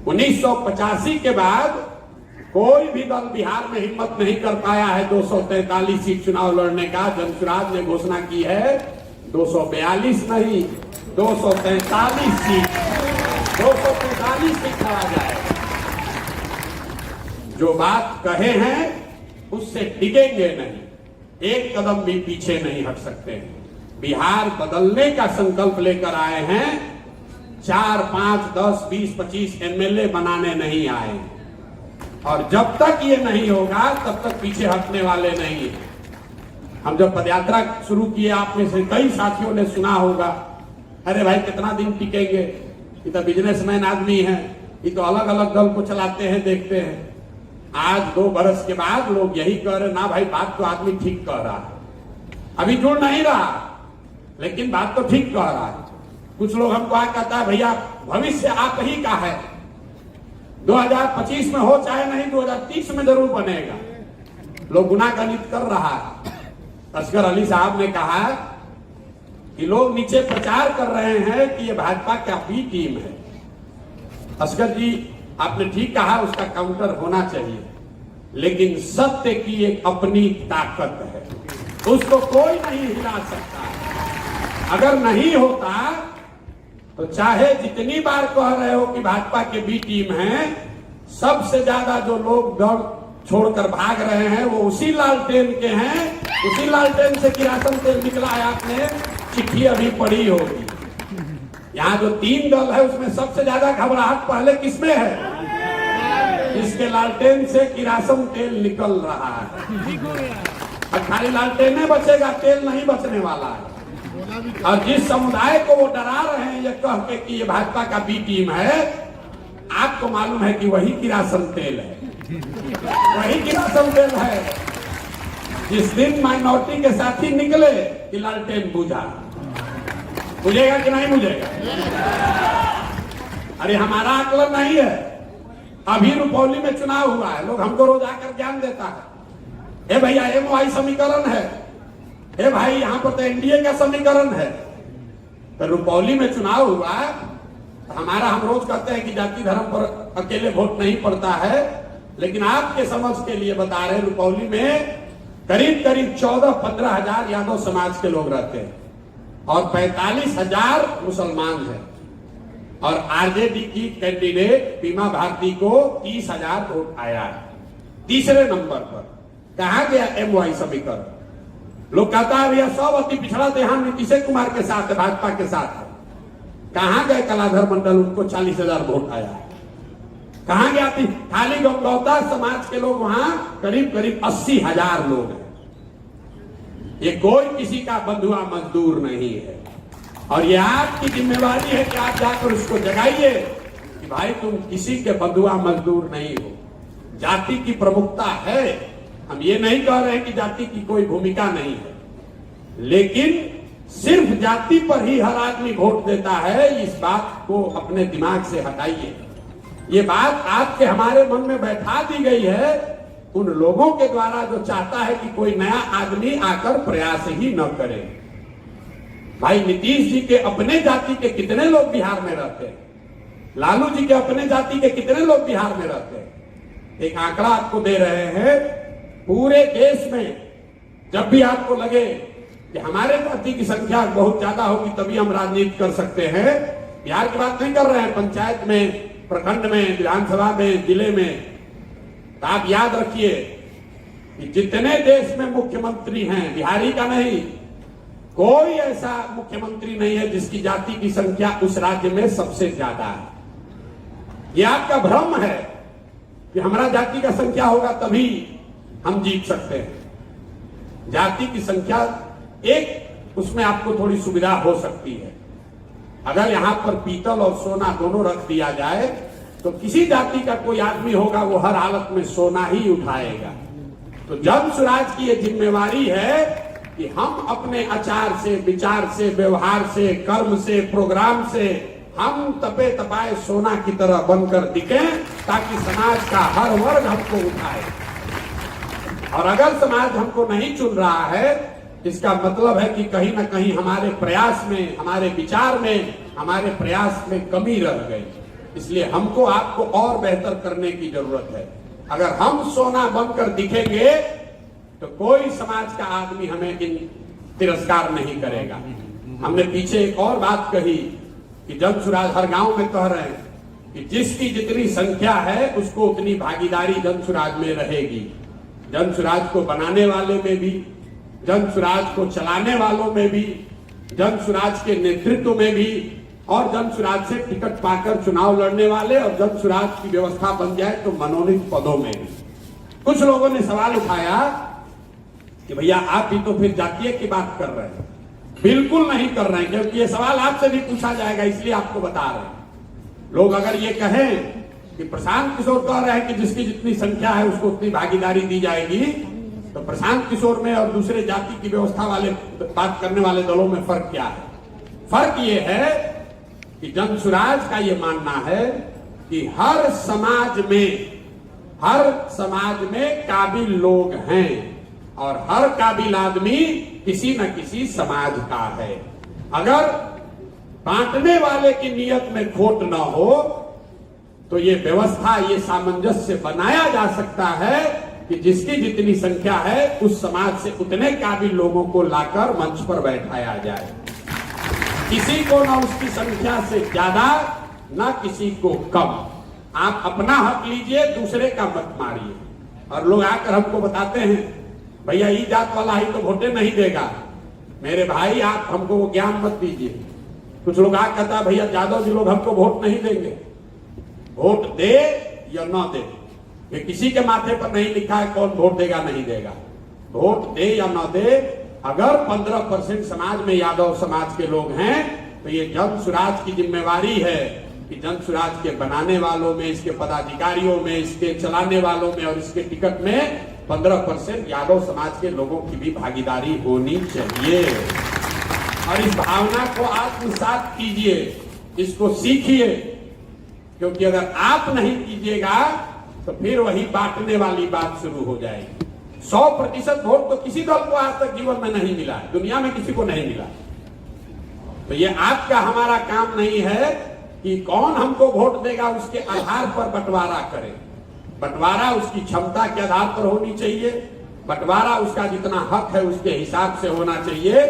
1985 के बाद कोई भी दल बिहार में हिम्मत नहीं कर पाया है 243 सीट चुनाव लड़ने का। जनसुराज ने घोषणा की है 242 नहीं 243 सीट, 243 सीट लड़ा जाए। जो बात कहे हैं उससे डिगेंगे नहीं, एक कदम भी पीछे नहीं हट सकते। बिहार बदलने का संकल्प लेकर आए हैं, 4, 5, 10, 20, 25 एमएलए बनाने नहीं आए। और जब तक ये नहीं होगा तब तक पीछे हटने वाले नहीं है। हम जब पदयात्रा शुरू किए, आप में से कई साथियों ने सुना होगा, अरे भाई कितना दिन टिकेंगे, ये तो बिजनेसमैन आदमी है, ये तो अलग अलग दल को चलाते हैं, देखते हैं। आज 2 बरस के बाद लोग यही कह रहे, ना भाई बात तो आदमी ठीक कह रहा है, अभी जुड़ नहीं रहा लेकिन बात तो ठीक कह रहा है। कुछ लोग हमको आ कहता है भैया भविष्य आप ही का है, 2025 में हो चाहे नहीं 2030 में जरूर बनेगा। लोग गुनागणित कर रहा है। असगर अली साहब ने कहा कि लोग नीचे प्रचार कर रहे हैं कि ये भाजपा का बी टीम है। असगर जी आपने ठीक कहा, उसका काउंटर होना चाहिए, लेकिन सत्य की एक अपनी ताकत है, उसको कोई नहीं हिला सकता। अगर नहीं होता तो चाहे जितनी बार कह रहे हो कि भाजपा के बी टीम है, सबसे ज्यादा जो लोग दल छोड़कर भाग रहे हैं वो उसी लालटेन के हैं, उसी लालटेन से किरासन तेल निकला है। आपने चिट्ठी अभी पढ़ी होगी। यहाँ जो 3 दल है उसमें सबसे ज्यादा घबराहट पहले किसमें है? जिसके लालटेन से किरासन तेल निकल रहा है। अब खाली लालटेन नहीं बचेगा, तेल नहीं बचने वाला है। और जिस समुदाय को वो डरा रहे हैं ये कह के कि ये भाजपा का बी टीम है, आपको मालूम है कि वही किरासन तेल है, वही किरासन तेल है। जिस दिन माइनॉरिटी के साथी निकले कि लालटेन बुझा, बुझेगा कि नहीं बुझेगा? अरे हमारा आकलन नहीं है। अभी रुपौली में चुनाव हुआ है, लोग हमको रोज आकर ज्ञान देता है, ए भैया MOI समीकरण है, ए भाई यहाँ पर तो एनडीए का समीकरण है। तो रुपौली में चुनाव हुआ, हमारा हम रोज कहते हैं कि जाति धर्म पर अकेले वोट नहीं पड़ता है, लेकिन आपके समझ के लिए बता रहे, रुपौली में करीब 14-15 हजार यादव समाज के लोग रहते हैं और 45,000 मुसलमान हैं। और आरजेडी की कैंडिडेट बीमा भारती को 30,000 वोट आया है, तीसरे नंबर पर। कहा गया MOI समीकरण? लोग कहता है भैया सब अति पिछड़ा देहात नीतीश कुमार के साथ है, भाजपा के साथ है। कहां गए कलाधर मंडल, उनको 40,000 वोट आया है। कहां गया थी खाली गौता समाज के लोग, वहां करीब 80,000 लोग हैं। ये कोई किसी का बंधुआ मजदूर नहीं है। और ये आपकी जिम्मेवारी है कि आप जाकर उसको जगाइए कि भाई तुम किसी के बंधुआ मजदूर नहीं हो। जाति की प्रमुखता है, हम ये नहीं कह रहे हैं कि जाति की कोई भूमिका नहीं है, लेकिन सिर्फ जाति पर ही हर आदमी वोट देता है, इस बात को अपने दिमाग से हटाइए। ये बात आपके हमारे मन में बैठा दी गई है उन लोगों के द्वारा जो चाहता है कि कोई नया आदमी आकर प्रयास ही न करे। भाई नीतीश जी के अपने जाति के कितने लोग बिहार में रहते हैं, लालू जी के अपने जाति के कितने लोग बिहार में रहते हैं। एक आंकड़ा आपको दे रहे हैं, पूरे देश में जब भी आपको लगे कि हमारे जाति की संख्या बहुत ज्यादा होगी तभी हम राजनीति कर सकते हैं, बिहार की बात नहीं कर रहे हैं, पंचायत में, प्रखंड में, विधानसभा में, जिले में, तो आप याद रखिए कि जितने देश में मुख्यमंत्री हैं, बिहारी का नहीं, कोई ऐसा मुख्यमंत्री नहीं है जिसकी जाति की संख्या उस राज्य में सबसे ज्यादा है। यह आपका भ्रम है कि हमारा जाति का संख्या होगा तभी हम जीत सकते हैं। जाति की संख्या एक, उसमें आपको थोड़ी सुविधा हो सकती है। अगर यहां पर पीतल और सोना दोनों रख दिया जाए तो किसी जाति का कोई आदमी होगा वो हर हालत में सोना ही उठाएगा। तो जन स्वराज की ये जिम्मेवारी है कि हम अपने आचार से, विचार से, व्यवहार से, कर्म से, प्रोग्राम से हम तपे तपाए सोना की तरह बनकर दिखें, ताकि समाज का हर वर्ग हमको उठाए। और अगर समाज हमको नहीं चुन रहा है, इसका मतलब है कि कहीं ना कहीं हमारे प्रयास में, हमारे विचार में, हमारे प्रयास में कमी रह गई। इसलिए हमको आपको और बेहतर करने की जरूरत है। अगर हम सोना बनकर दिखेंगे तो कोई समाज का आदमी हमें तिरस्कार नहीं करेगा। हमने पीछे एक और बात कही कि जन सुराज हर गांव में कह रहे हैं कि जिसकी जितनी संख्या है उसको उतनी भागीदारी जन सुराज में रहेगी। जन सुराज को बनाने वाले में भी, जन सुराज को चलाने वालों में भी, जन सुराज के नेतृत्व में भी, और जन सुराज से टिकट पाकर चुनाव लड़ने वाले और जन सुराज की व्यवस्था बन जाए तो मनोनीत पदों में भी। कुछ लोगों ने सवाल उठाया कि भैया आप भी तो फिर जातीय की बात कर रहे हैं। बिल्कुल नहीं कर रहे हैं, क्योंकि ये सवाल आपसे भी पूछा जाएगा, इसलिए आपको बता रहे हैं। लोग अगर ये कहें कि प्रशांत किशोर कह रहे हैं कि जिसकी जितनी संख्या है उसको उतनी भागीदारी दी जाएगी, तो प्रशांत किशोर में और दूसरे जाति की व्यवस्था वाले बात करने वाले दलों में फर्क क्या है? फर्क ये है कि जन सुराज का ये मानना है कि हर समाज में काबिल लोग हैं और हर काबिल आदमी किसी न किसी समाज का है। अगर बांटने वाले की नियत में खोट न हो तो ये व्यवस्था, ये सामंजस्य बनाया जा सकता है कि जिसकी जितनी संख्या है उस समाज से उतने काबिल लोगों को लाकर मंच पर बैठाया जाए। किसी को ना उसकी संख्या से ज्यादा, ना किसी को कम। आप अपना हक लीजिए, दूसरे का मत मारिए। और लोग आकर हमको बताते हैं भैया ई जात वाला ही तो वोटे नहीं देगा। मेरे भाई आप हमको वो ज्ञान मत दीजिए। कुछ लोग आकर कहता है भैया यादव जी लोग हमको वोट नहीं देंगे। वोट दे या ना दे, ये किसी के माथे पर नहीं लिखा है कौन वोट देगा नहीं देगा। वोट दे या ना दे, अगर 15% समाज में यादव समाज के लोग हैं तो ये जन सुराज की जिम्मेवारी है कि जन सुराज के बनाने वालों में, इसके पदाधिकारियों में, इसके चलाने वालों में और इसके टिकट में 15% यादव समाज के लोगों की भी भागीदारी होनी चाहिए। और इस भावना को आत्मसात कीजिए, इसको सीखिए, क्योंकि अगर आप नहीं कीजिएगा तो फिर वही बांटने वाली बात शुरू हो जाएगी। 100% वोट तो किसी दल को आज तक जीवन में नहीं मिला है, दुनिया में किसी को नहीं मिला। तो ये आपका हमारा काम नहीं है कि कौन हमको वोट देगा उसके आधार पर बंटवारा करें। बंटवारा उसकी क्षमता के आधार पर होनी चाहिए, बंटवारा उसका जितना हक है उसके हिसाब से होना चाहिए।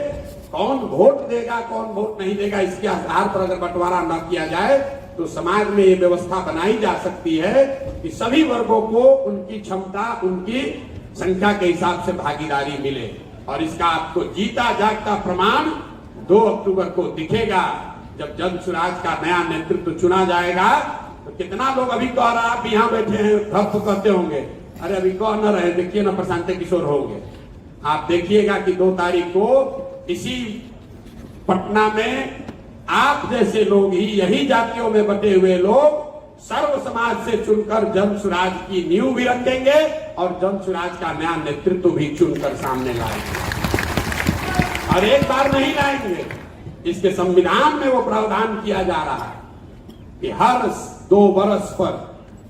कौन वोट देगा कौन वोट नहीं देगा इसके आधार पर अगर बंटवारा न किया जाए तो समाज में ये व्यवस्था बनाई जा सकती है कि सभी वर्गों को उनकी क्षमता, उनकी संख्या के हिसाब से भागीदारी मिले। और इसका आपको जीता जागता प्रमाण 2 अक्टूबर को दिखेगा, जब जन सुराज का नया नेतृत्व चुना जाएगा। तो कितना लोग अभी कह रहा आप यहाँ बैठे हैं घर तो कहते होंगे अरे अभी कह न रहे, देखिए ना प्रशांत किशोर होंगे। आप देखिएगा कि 2 तारीख को इसी पटना में आप जैसे लोग ही, यही जातियों में बटे हुए लोग सर्व समाज से चुनकर जन सुराज की नींव भी रखेंगे और जन सुराज का नया नेतृत्व भी चुनकर सामने लाएंगे। और एक बार नहीं लाएंगे, इसके संविधान में वो प्रावधान किया जा रहा है कि हर 2 वर्ष पर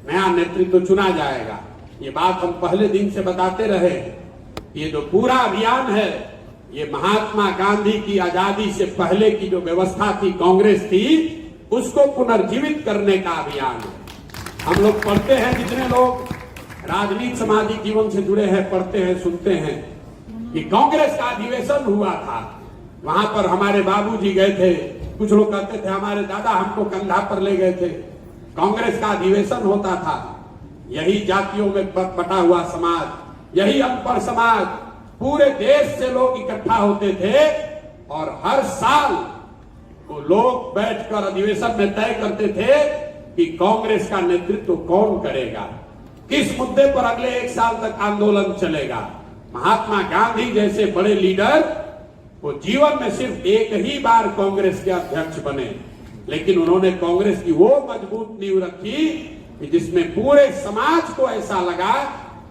नया नेतृत्व चुना जाएगा। ये बात हम पहले दिन से बताते रहे। ये जो पूरा अभियान है ये महात्मा गांधी की आजादी से पहले की जो व्यवस्था थी, कांग्रेस थी, उसको पुनर्जीवित करने का अभियान है। हम लोग पढ़ते हैं, जितने लोग राजनीति सामाजिक जीवन से जुड़े हैं, पढ़ते हैं, सुनते हैं कि कांग्रेस का अधिवेशन हुआ था, वहां पर हमारे बाबूजी गए थे। कुछ लोग कहते थे हमारे दादा हमको कंधा पर ले गए थे। कांग्रेस का अधिवेशन होता था, यही जातियों में बटा हुआ समाज, यही अनपढ़ समाज, पूरे देश से लोग इकट्ठा होते थे और हर साल वो लोग बैठकर अधिवेशन में तय करते थे कि कांग्रेस का नेतृत्व कौन करेगा, किस मुद्दे पर अगले 1 साल तक आंदोलन चलेगा। महात्मा गांधी जैसे बड़े लीडर वो जीवन में सिर्फ एक ही बार कांग्रेस के अध्यक्ष बने, लेकिन उन्होंने कांग्रेस की वो मजबूत नींव रखी कि जिसमें पूरे समाज को ऐसा लगा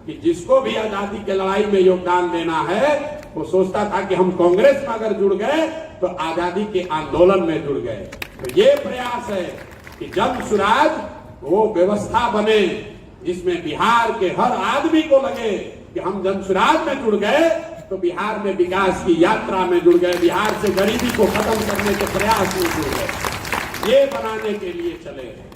कि जिसको भी आजादी के लड़ाई में योगदान देना है वो सोचता था कि हम कांग्रेस में अगर जुड़ गए तो आजादी के आंदोलन में जुड़ गए। तो ये प्रयास है कि जन सुराज वो व्यवस्था बने जिसमें बिहार के हर आदमी को लगे कि हम जन सुराज में जुड़ गए तो बिहार में विकास की यात्रा में जुड़ गए, बिहार से गरीबी को खत्म करने के प्रयास में जुड़ गए। ये बनाने के लिए चले हैं।